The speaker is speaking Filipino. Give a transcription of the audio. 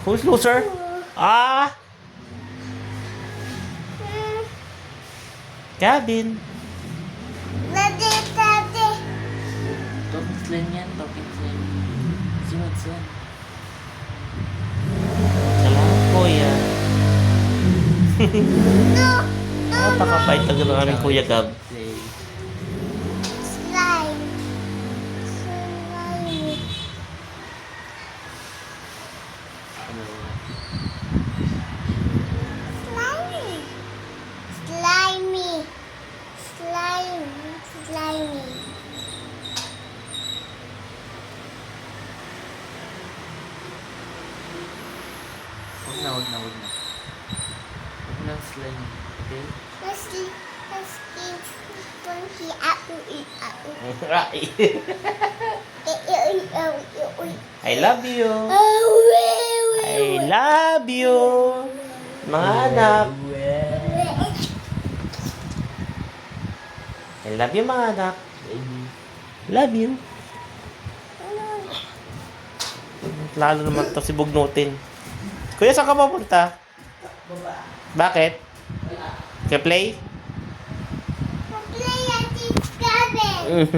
Who's loser? Ah! Gavin. Daddy. Topic lang yan, topic lang. Sunod. Salamat, kuya. No. Napakabait talaga ng aming kuya Gab. Play. Slime. Ano? Slimy. Huwag na. Huwag lang slime. Okay? Maski punky aku. I love you. I love you. Mga anak. I love you, mga anak. Love you. Lalo naman to si Bugnutin. Kuya, saan ka pupunta? Bakit? Ka-play? Play at its cabin.